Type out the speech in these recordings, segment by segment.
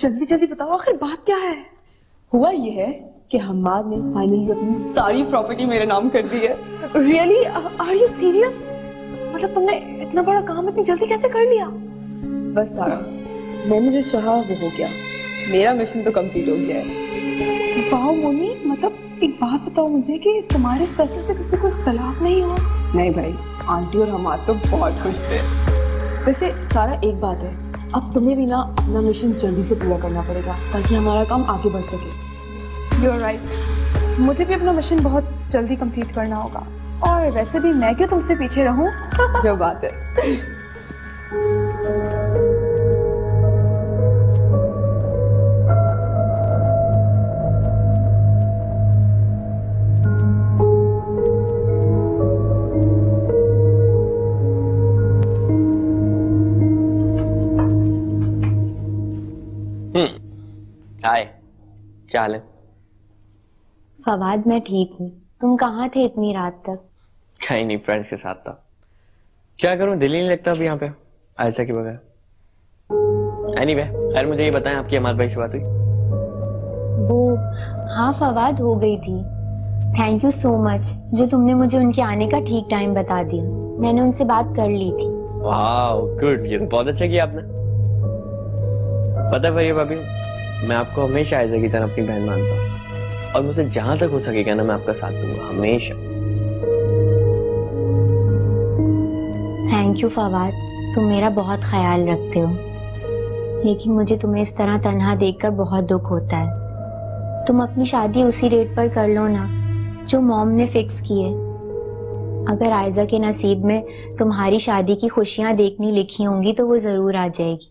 जल्दी जल्दी बताओ, आखिर बात क्या है? हुआ ये है कि हम्माद ने फाइनली अपनी सारी प्रॉपर्टी मेरे नाम कर दी है। रियली? Are you serious? मतलब तुमने इतना बड़ा काम इतनी जल्दी कैसे कर लिया? बस सारा, मैंने जो चाहा वो हो गया, मेरा मिशन तो कंप्लीट हो गया है। वाह मोनी, मतलब एक बात बताओ मुझे कि तुम्हारे इस फैसले से किसी को इख्तलाफ नहीं हुआ? नहीं भाई, आंटी और हमाद तो बहुत खुश थे। वैसे सारा एक बात है, अब तुम्हें भी ना अपना मिशन जल्दी से पूरा करना पड़ेगा ताकि हमारा काम आगे बढ़ सके। यू आर राइट, मुझे भी अपना मिशन बहुत जल्दी कंप्लीट करना होगा। और वैसे भी मैं क्यों तुमसे पीछे रहूं? जो बात है। हाय, क्या हाल है? फवाद, मैं ठीक हूँ। तुम कहाँ थे इतनी रात तक? कहीं नहीं, फ्रेंड्स के साथ था। क्या करूँ, दिल ही नहीं लगता अभी यहाँ पे आयशा के बगैर। एनीवे, खैर मुझे ये बताएं, आपकी हमारे भाई से बात हुई? वो, हाँ फवाद, हो गई थी। थैंक यू सो मच जो तुमने मुझे उनके आने का ठीक टाइम बता दिया। मैंने उनसे बात कर ली थी। वाह गुड, ये तो बहुत अच्छा किया आपने। पता है भैया भाभी, मैं आपको हमेशा आयशा की तरह अपनी बहन मानता हूँ और मुझसे जहां तक हो सकेगा ना मैं आपका साथ दूंगा हमेशा। थैंक यू फवाद, तुम मेरा बहुत ख्याल रखते हो, लेकिन मुझे तुम्हें इस तरह तन्हा देखकर बहुत दुख होता है। तुम अपनी शादी उसी रेट पर कर लो ना जो मॉम ने फिक्स की है। अगर आयशा के नसीब में तुम्हारी शादी की खुशियां देखनी लिखी होंगी तो वो जरूर आ जाएगी।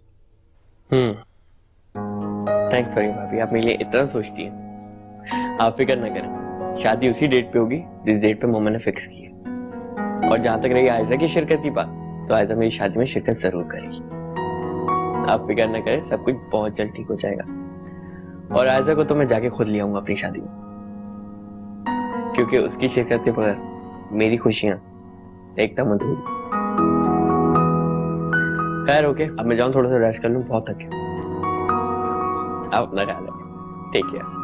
थैंक्स फॉर यू भाभी, आप मेरे लिए इतना सोचती हैं। आप फिक्र न करें, शादी उसी डेट पे होगी जिस डेट पे मोम ने फिक्स की है। और जहां तक रही आयशा की शिरकत की बात, तो आयशा मेरी शादी में शिरकत जरूर करेगी। आप फिक्र न करें, सब कुछ बहुत जल्द ठीक हो जाएगा। और आयशा को तो मैं जाके खुद ले आऊंगा अपनी शादी में, क्योंकि उसकी शिरकत के बगैर मेरी खुशियां एकदम अधूरी। खैर ओके, अब मैं जाऊं थोड़ा सा रेस्ट कर लूं, बहुत थक गया। आप अपना ख्याल रखें, टेक केयर।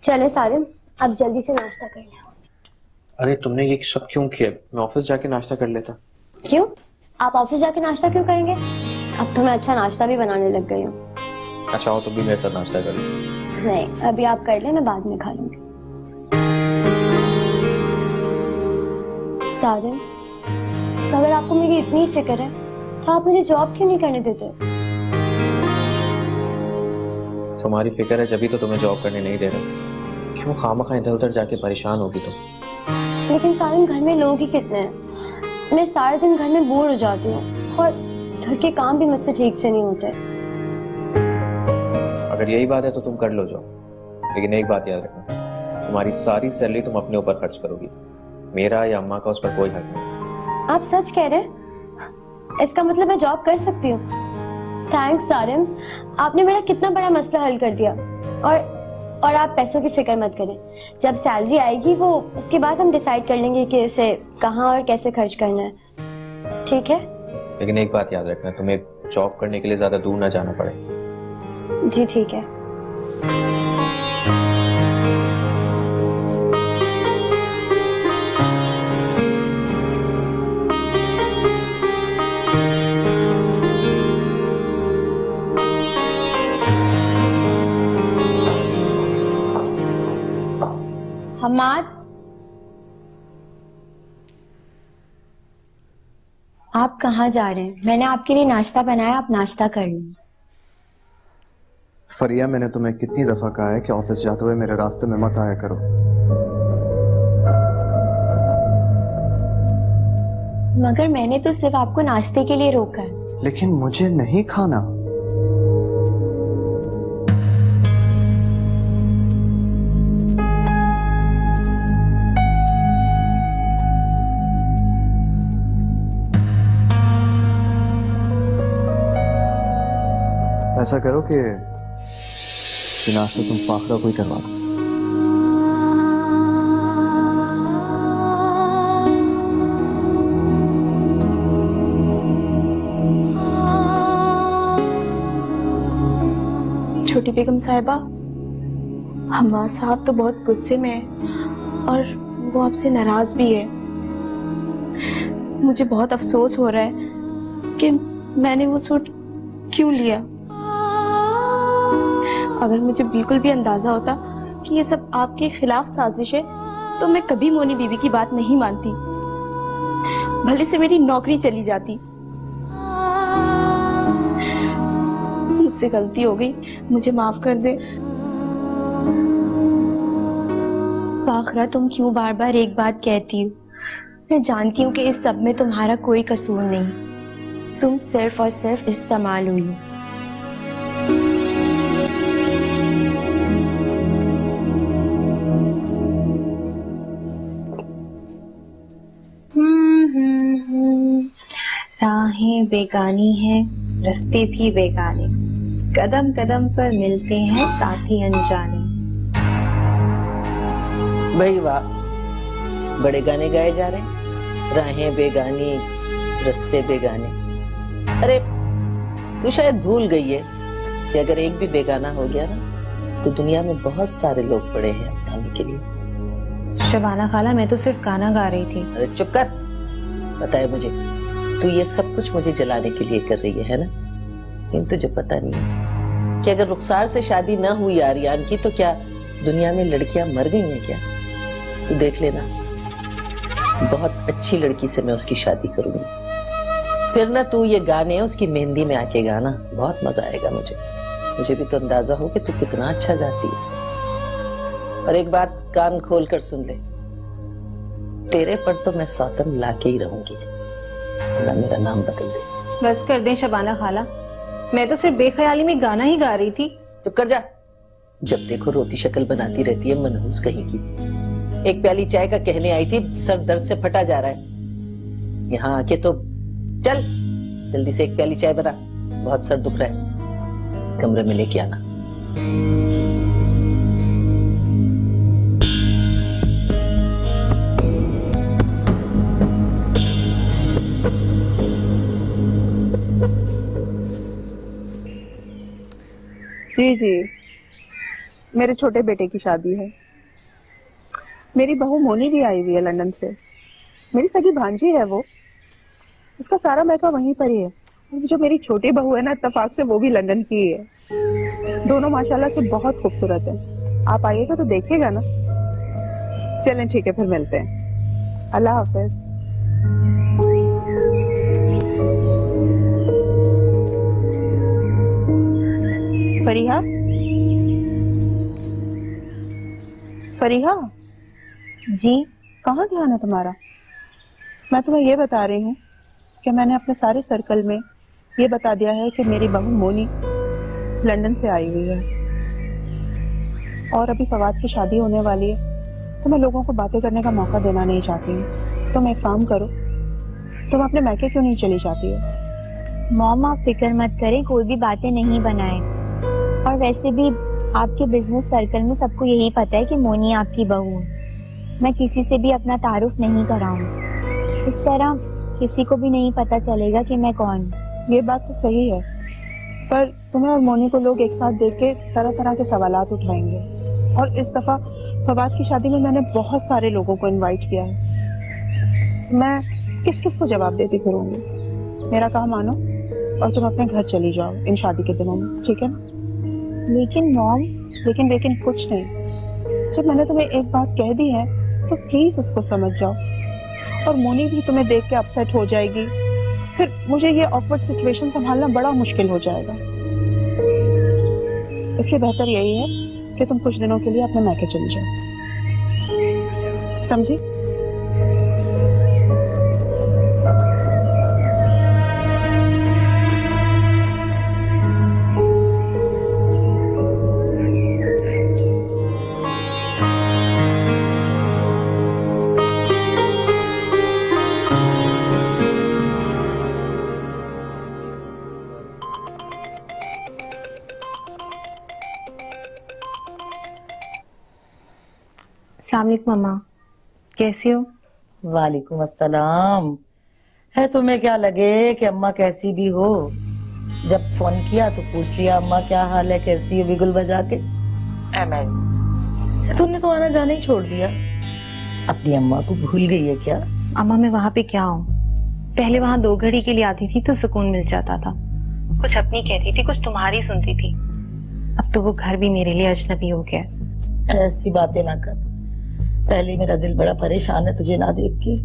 चले सारिम, अब जल्दी से नाश्ता कर लें। अरे तुमने ये सब क्यों किया? मैं ऑफिस जाके नाश्ता कर लेता। क्यों? आप ऑफिस जाके नाश्ता क्यों करेंगे? अब तो मैं अच्छा नाश्ता भी बनाने लग गई हूँ। अच्छा हो, तुम भी मेरे साथ नाश्ता कर लो। नहीं, अभी आप कर ले, मैं बाद में खा लूंगी। सारिम, अगर आपको मेरी इतनी फिक्र है तो आप मुझे जॉब क्यों नहीं करने देते? तुम्हारी फिक्र है जब तो तुम्हें जॉब करने नहीं दे रहे। क्यों खामखा इधर उधर जाके परेशान होगी तुम? लेकिन सारिम, घर में लोग ही कितने हैं। मैं सारे दिन घर में बोर हो जाती हूँ और घर के काम भी मुझसे ठीक से नहीं होते। अगर यही बात है तो तुम कर लो जॉब, लेकिन एक बात याद रखना, तुम्हारी सारी सैलरी तुम अपने ऊपर खर्च करोगी। मेरा या अम्मा का उस पर कोई हक नहीं। आप सच कह रहे हैं? इसका मतलब मैं जॉब कर सकती हूँ? थैंक्स सारिम, आपने मेरा कितना बड़ा मसला हल कर दिया। और आप पैसों की फिक्र मत करें, जब सैलरी आएगी वो उसके बाद हम डिसाइड कर लेंगे कि उसे कहाँ और कैसे खर्च करना है, ठीक है? लेकिन एक बात याद रखना, तुम्हें जॉब करने के लिए ज्यादा दूर ना जाना पड़े। जी ठीक है। हम्माद, आप कहाँ जा रहे हैं? मैंने आपके लिए नाश्ता बनाया, आप नाश्ता कर लें। फरिया, मैंने तुम्हें कितनी दफा कहा है कि ऑफिस जाते हुए मेरे रास्ते में मत आया करो। मगर मैंने तो सिर्फ आपको नाश्ते के लिए रोका है। लेकिन मुझे नहीं खाना। ऐसा करो कि नाश्ता तुम फाखरा को ही करवा दो। छोटी बेगम साहिबा, हमारा साहब तो बहुत गुस्से में है और वो आपसे नाराज भी है। मुझे बहुत अफसोस हो रहा है कि मैंने वो सूट क्यों लिया। अगर मुझे बिल्कुल भी अंदाजा होता कि ये सब आपके खिलाफ साजिश है तो मैं कभी मोनी बीवी की बात नहीं मानती, भले से मेरी नौकरी चली जाती। मुझसे गलती हो गई, मुझे माफ कर दे। फाखरा, तुम क्यों बार बार एक बात कहती हो? मैं जानती हूँ कि इस सब में तुम्हारा कोई कसूर नहीं, तुम सिर्फ और सिर्फ इस्तेमाल हुई। राहें बेगानी हैं, रास्ते भी बेगाने, कदम कदम पर मिलते हैं साथी अनजाने। भाई वाह, बड़े गाने गाए जा रहे हैं। राहें बेगानी, रास्ते बेगाने। अरे तू शायद भूल गई है कि अगर एक भी बेगाना हो गया ना तो दुनिया में बहुत सारे लोग पड़े हैं अपनाने के लिए। शबाना खाला, मैं तो सिर्फ गाना गा रही थी। अरे चुप कर, बताए मुझे, तू ये सब कुछ मुझे जलाने के लिए कर रही है ना? लेकिन तुझे पता नहीं है कि अगर रुखसार से शादी ना हुई आर्यान की तो क्या दुनिया में लड़कियां मर गई हैं क्या? तू देख लेना, बहुत अच्छी लड़की से मैं उसकी शादी करूंगी। फिर ना तू ये गाने उसकी मेहंदी में आके गाना, बहुत मजा आएगा मुझे भी तो अंदाजा हो कि तू कितना अच्छा गाती है। और एक बात कान खोल कर सुन ले, तेरे पर तो मैं सौतन लाके ही रहूंगी, ना मेरा नाम बदल दे। बस कर दें शबाना खाला, मैं तो सिर्फ बेख्याली में गाना ही गा रही थी। चुप कर जा, जब देखो रोती शक्ल बनाती रहती है मनहूस कहीं की। एक प्याली चाय का कहने आई थी, सर दर्द से फटा जा रहा है। यहाँ आके तो चल जल्दी से एक प्याली चाय बना, बहुत सर दुख रहा है, कमरे में लेके आना। जी जी, मेरे छोटे बेटे की शादी है। मेरी बहू मोनी भी आई हुई है लंदन से, मेरी सगी भांजी है वो, उसका सारा मैका वहीं पर ही है। और जो मेरी छोटी बहू है ना, इत्तेफाक से वो भी लंदन की ही है। दोनों माशाल्लाह से बहुत खूबसूरत है। आप आइएगा तो देखिएगा ना। चलें ठीक है, फिर मिलते हैं। अल्लाह हाफिज। फरीहा, फरीहा जी, कहाँ ध्यान है तुम्हारा? मैं तुम्हें ये बता रही हूँ कि मैंने अपने सारे सर्कल में ये बता दिया है कि मेरी बहू मोनी लंदन से आई हुई है और अभी फवाद की शादी होने वाली है, तो मैं लोगों को बातें करने का मौका देना नहीं चाहती हूँ। तुम एक काम करो, तुम अपने मैके क्यों नहीं चली जाती हो? मॉम आप फिक्र मत करें, कोई भी बातें नहीं बनाए। और वैसे भी आपके बिजनेस सर्कल में सबको यही पता है कि मोनी आपकी बहू है। मैं किसी से भी अपना तारुफ नहीं कराऊंगी, इस तरह किसी को भी नहीं पता चलेगा कि मैं कौन हूँ। ये बात तो सही है, पर तुम्हें और मोनी को लोग एक साथ देख के तरह तरह के सवालात उठाएंगे। और इस दफा फवाद की शादी में मैंने बहुत सारे लोगों को इनवाइट किया है। मैं किस किस को जवाब देती फिरूंगी? मेरा काम मानो और तुम अपने घर चली जाओ इन शादी के दिनों में, ठीक है ना? लेकिन मॉम, लेकिन कुछ नहीं। जब मैंने तुम्हें एक बात कह दी है तो प्लीज उसको समझ जाओ। और मोनी भी तुम्हें देख के अपसेट हो जाएगी, फिर मुझे ये ऑकवर्ड सिचुएशन संभालना बड़ा मुश्किल हो जाएगा। इसलिए बेहतर यही है कि तुम कुछ दिनों के लिए अपने मैके चली जाओ, समझी? अस्सलाम वालेकुम अम्मा, कैसी हो? वालेकुम अस्सलाम। है तुम्हें क्या लगे कि अम्मा कैसी भी हो? जब फोन किया तो पूछ लिया अम्मा क्या हाल है, कैसी हो, बिगुल बजा के। तुमने तो आना जाना ही छोड़ दिया। अपनी अम्मा को भूल गई है क्या? अम्मा मैं वहाँ पे क्या हूँ, पहले वहाँ 2 घड़ी के लिए आती थी तो सुकून मिल जाता था, कुछ अपनी कहती थी, कुछ तुम्हारी सुनती थी। अब तो वो घर भी मेरे लिए अजनबी हो गया। ऐसी बातें ना कर, पहले मेरा दिल बड़ा परेशान है तुझे ना देख के।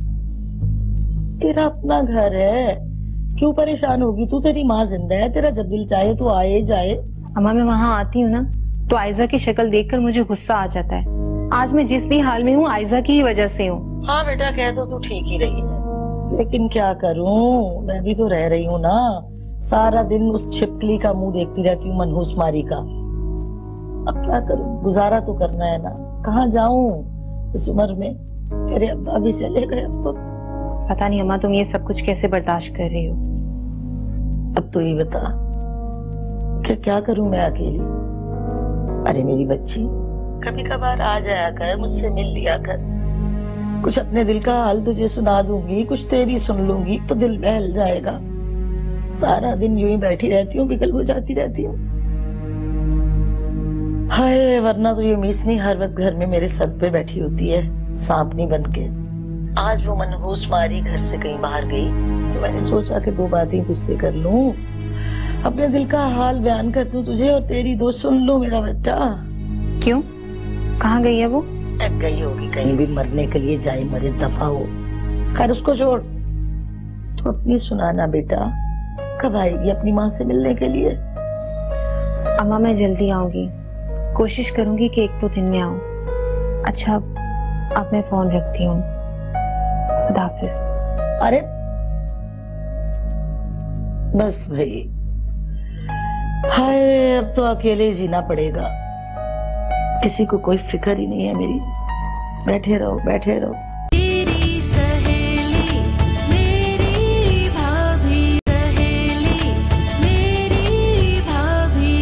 तेरा अपना घर है, क्यों परेशान होगी तू? तेरी माँ जिंदा है, तेरा जब दिल चाहे तो आए जाए। अम्मा मैं वहाँ आती हूँ ना तो आयजा की शक्ल देखकर मुझे गुस्सा आ जाता है। आज मैं जिस भी हाल में हूँ आयजा की ही वजह से हूँ। हाँ बेटा, कह तो तू ठीक ही रही है, लेकिन क्या करूँ, मैं भी तो रह रही हूँ ना। सारा दिन उस छिपकली का मुंह देखती रहती हूँ, मनहूस मारी का। अब क्या करूँ, गुजारा तो करना है ना। कहाँ जाऊँ इस उम्र में? तेरे अब्बा भी चले गए अब तो। पता नहीं अम्मा तुम ये सब कुछ कैसे बर्दाश्त कर रही हो। अब तो ये बता क्या करूँ मैं अकेली? अरे मेरी बच्ची, कभी कभार आ जाया कर, मुझसे मिल लिया कर, कुछ अपने दिल का हाल तुझे सुना दूंगी, कुछ तेरी सुन लूंगी तो दिल बहल जाएगा। सारा दिन यूं ही बैठी रहती हूँ, बिगल हो जाती रहती हूँ। हाय, वरना तो ये मीसनी हर वक्त घर में मेरे सर पे बैठी होती है, सांपनी बनके। आज वो मनहूस मारी घर से कहीं बाहर गई तो मैंने सोचा कि 2 बातें तुझसे कर लूं, अपने दिल का हाल बयान कर दूं तुझे और तेरी 2 सुन लो मेरा बेटा। क्यों, कहाँ गई है वो? गई होगी कहीं भी, मरने के लिए जाए, मरे दफा हो। खैर उसको छोड़, तो अपनी सुनाना बेटा, कब आएगी अपनी माँ से मिलने के लिए? अम्मा मैं जल्दी आऊंगी, कोशिश करूंगी कि 1-2 दिन में आऊं। अच्छा अब मैं फोन रखती हूँ, खुदा हाफिज। अरे बस भाई, हाय अब तो अकेले जीना पड़ेगा, किसी को कोई फिक्र ही नहीं है मेरी। बैठे रहो बैठे रहो। तेरी सहेली मेरी भाभी, सहेली मेरी भाभी।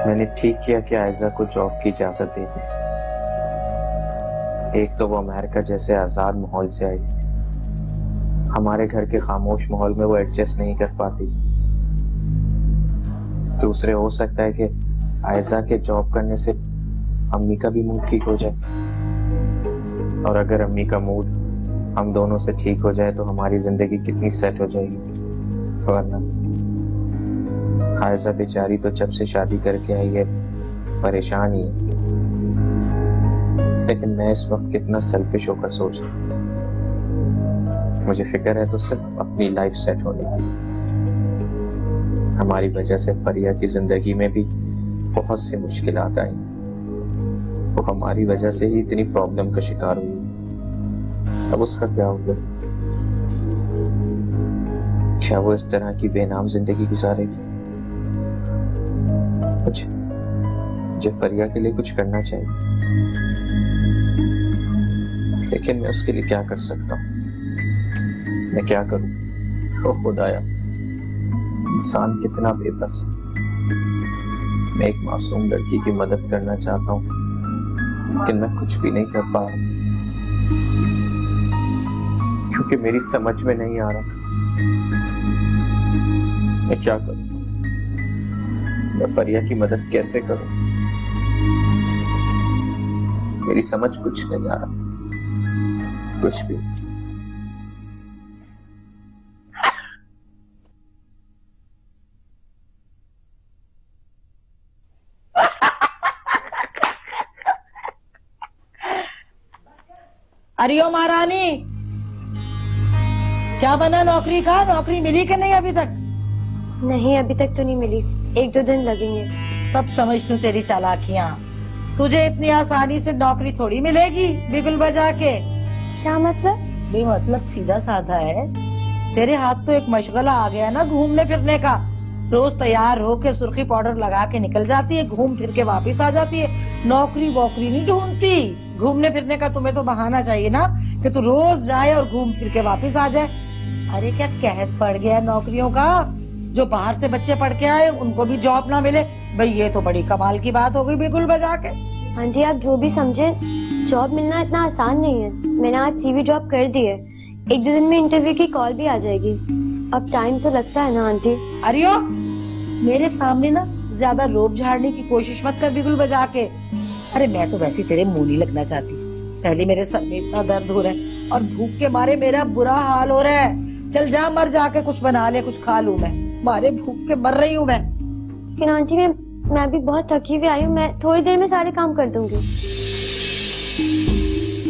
मैंने ठीक किया कि आयजा को जॉब की इजाजत दे दी। एक तो वो अमेरिका जैसे आजाद माहौल से आई, हमारे घर के खामोश माहौल में वो एडजस्ट नहीं कर पाती। दूसरे हो सकता है कि आयजा के जॉब करने से अम्मी का भी मूड ठीक हो जाए, और अगर अम्मी का मूड हम दोनों से ठीक हो जाए तो हमारी जिंदगी कितनी सेट हो जाएगी। वरना आयजा बेचारी तो जब से शादी करके आई है परेशान ही है, लेकिन मैं इस वक्त कितना सेल्फिश होकर सोच रहा हूँ। मुझे फिक्र है तो सिर्फ अपनी लाइफ सेट होने की। हमारी वजह से फरिया की जिंदगी में भी बहुत सी मुश्किलात आई, वो हमारी वजह से ही इतनी प्रॉब्लम का शिकार हुई। अब उसका क्या होगा? क्या वो इस तरह की बेनाम जिंदगी गुजारेगी? मुझे फरिया के लिए कुछ करना चाहिए, लेकिन मैं उसके लिए क्या कर सकता हूँ? मैं क्या करूं? ओ खुदाया, इंसान कितना बेबस है। मैं एक मासूम लड़की की मदद करना चाहता हूँ, लेकिन मैं कुछ भी नहीं कर पा रहा, क्योंकि मेरी समझ में नहीं आ रहा मैं क्या करूं। मैं फरिया की मदद कैसे करूं? मेरी समझ कुछ नहीं आ रहा, कुछ भी। अरे ओ महारानी, क्या बना नौकरी का? नौकरी मिली कि नहीं अभी तक? नहीं अभी तक तो नहीं मिली, 1-2 दिन लगेंगे। तब समझती हूँ तेरी चालाकियाँ। तुझे इतनी आसानी से नौकरी थोड़ी मिलेगी बिगुल बजा के। क्या मतलब? मतलब सीधा साधा है, तेरे हाथ तो एक मशगला आ गया ना घूमने फिरने का। रोज तैयार होके सुर्खी पाउडर लगा के निकल जाती है, घूम फिर के वापिस आ जाती है। नौकरी वोकरी नहीं ढूंढती, घूमने फिरने का तुम्हें तो बहाना चाहिए ना कि तू रोज जाए और घूम फिर के वापिस आ जाए। अरे क्या कहत पड़ गया नौकरियों का? जो बाहर से बच्चे पढ़ के आए उनको भी जॉब ना मिले, भाई ये तो बड़ी कमाल की बात हो गई बिगुल बजा के। आंटी आप जो भी समझे, जॉब मिलना इतना आसान नहीं है। मैंने आज सीवी ड्रॉप कर दी है, 1-2 दिन में इंटरव्यू की कॉल भी आ जाएगी। अब टाइम तो लगता है ना आंटी। अरियो मेरे सामने ना ज्यादा रोब झाड़ने की कोशिश मत कर बिगुल बजा के। अरे मैं तो वैसे तेरे मुंह नहीं लगना चाहती। पहले मेरे सर में इतना दर्द हो रहा है और भूख के मारे मेरा बुरा हाल हो रहा है। चल जा मर जाके कुछ बना ले, कुछ खा लूं। मैं मारे भूख के मर रही हूँ मैं। लेकिन आंटी मैं भी बहुत थकी हुई आई हूँ, मैं थोड़ी देर में सारे काम कर दूंगी।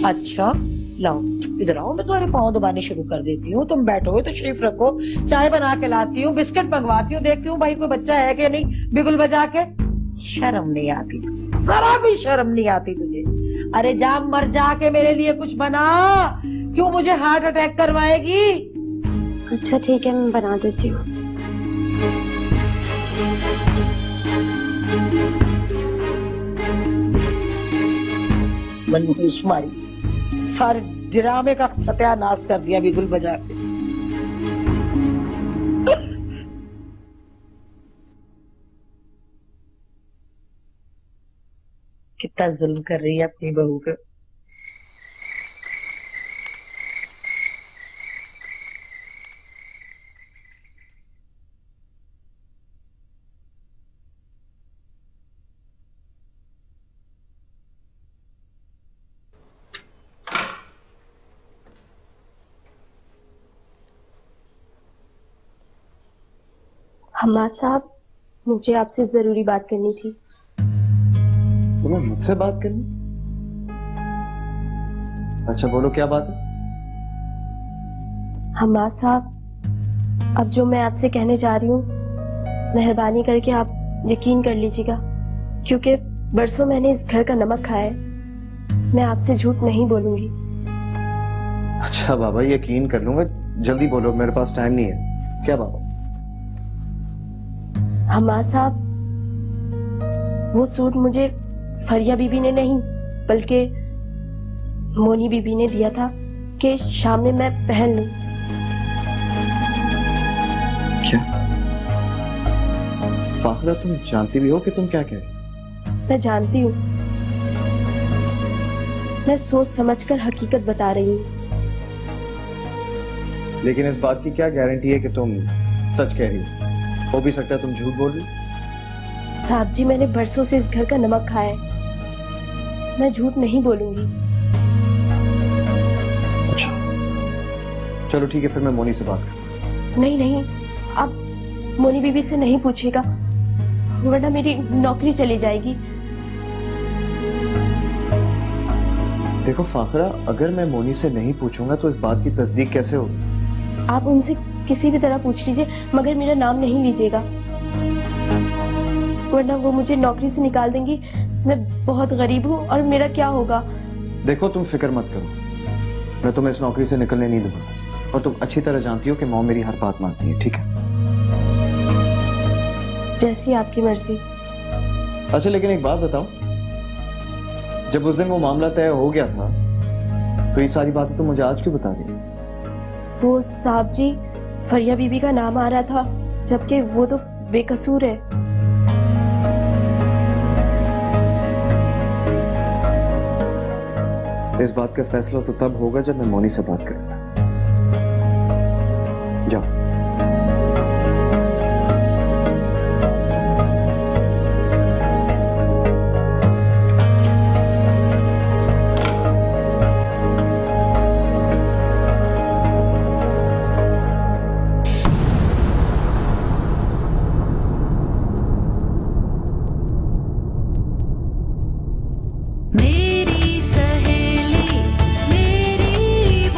अच्छा लाओ इधर आओ, मैं तुम्हारे पाँव दबाने शुरू कर देती हूँ। तुम बैठो तो तशरीफ रखो, चाय बना के लाती हूँ, बिस्किट मंगवाती हूँ, देखती हूँ भाई कोई बच्चा है कि नहीं। बिगुल बजा के शर्म नहीं आती, जरा भी शर्म नहीं आती तुझे। अरे जा मर जाके मेरे लिए कुछ बना, क्यों मुझे हार्ट अटैक करवाएगी। अच्छा ठीक है, मैं बना देती हूँ। मनहूस मारी, सारे ड्रामे का सत्यानाश कर दिया बिगुल बजा के। कितना जुल्म कर रही है अपनी बहू पे। हम्माद साहब, मुझे आपसे जरूरी बात करनी थी। तुम्हें मुझसे बात करनी? अच्छा बोलो क्या बात है? हम्माद साहब, अब जो मैं आपसे कहने जा रही हूँ, मेहरबानी करके आप यकीन कर लीजिएगा, क्योंकि बरसों मैंने इस घर का नमक खाया है। मैं आपसे झूठ नहीं बोलूंगी। अच्छा बाबा, यकीन कर लूंगा, जल्दी बोलो, मेरे पास टाइम नहीं है। क्या बाबा? हम्माद साहब, वो सूट मुझे फरिया बीबी ने नहीं बल्कि मोनी बीबी ने दिया था कि शाम में मैं पहन लूं। क्या फाखरा, तुम जानती भी हो कि तुम क्या कह रही हो? मैं जानती हूँ, मैं सोच समझकर हकीकत बता रही हूँ। लेकिन इस बात की क्या गारंटी है कि तुम सच कह रही हो? हो भी सकता है तुम झूठ बोल रही। साहब जी, मैंने बरसों से इस घर का नमक खाया है, मैं झूठ नहीं बोलूंगी। अच्छा चलो ठीक है, फिर मैं मोनी से बात करूँ। नहीं नहीं, आप मोनी बीबी से नहीं पूछिएगा, वरना मेरी नौकरी चली जाएगी। देखो फाखरा, अगर मैं मोनी से नहीं पूछूंगा तो इस बात की तस्दीक कैसे होगी? आप उनसे किसी भी तरह पूछ लीजिए, मगर मेरा नाम नहीं लीजिएगा, वरना वो मुझे नौकरी से निकाल देंगी। मैं बहुत गरीब हूँ और मेरा क्या होगा। देखो तुम फिक्र मत करो, मैं तुम्हें इस नौकरी से निकलने नहीं दूंगा, और तुम अच्छी तरह जानती हो कि मॉम मेरी हर बात मानती है, ठीक है? जैसी आपकी मर्जी। अच्छा लेकिन एक बात बताओ, जब उस दिन वो मामला तय हो गया था तो ये सारी बातें तो मुझे आज क्यों बता रही? वो साहब जी, फरिया बीबी का नाम आ रहा था, जबकि वो तो बेकसूर है। इस बात का फैसला तो तब होगा जब मैं मोनी से बात करूंगा। जाओ।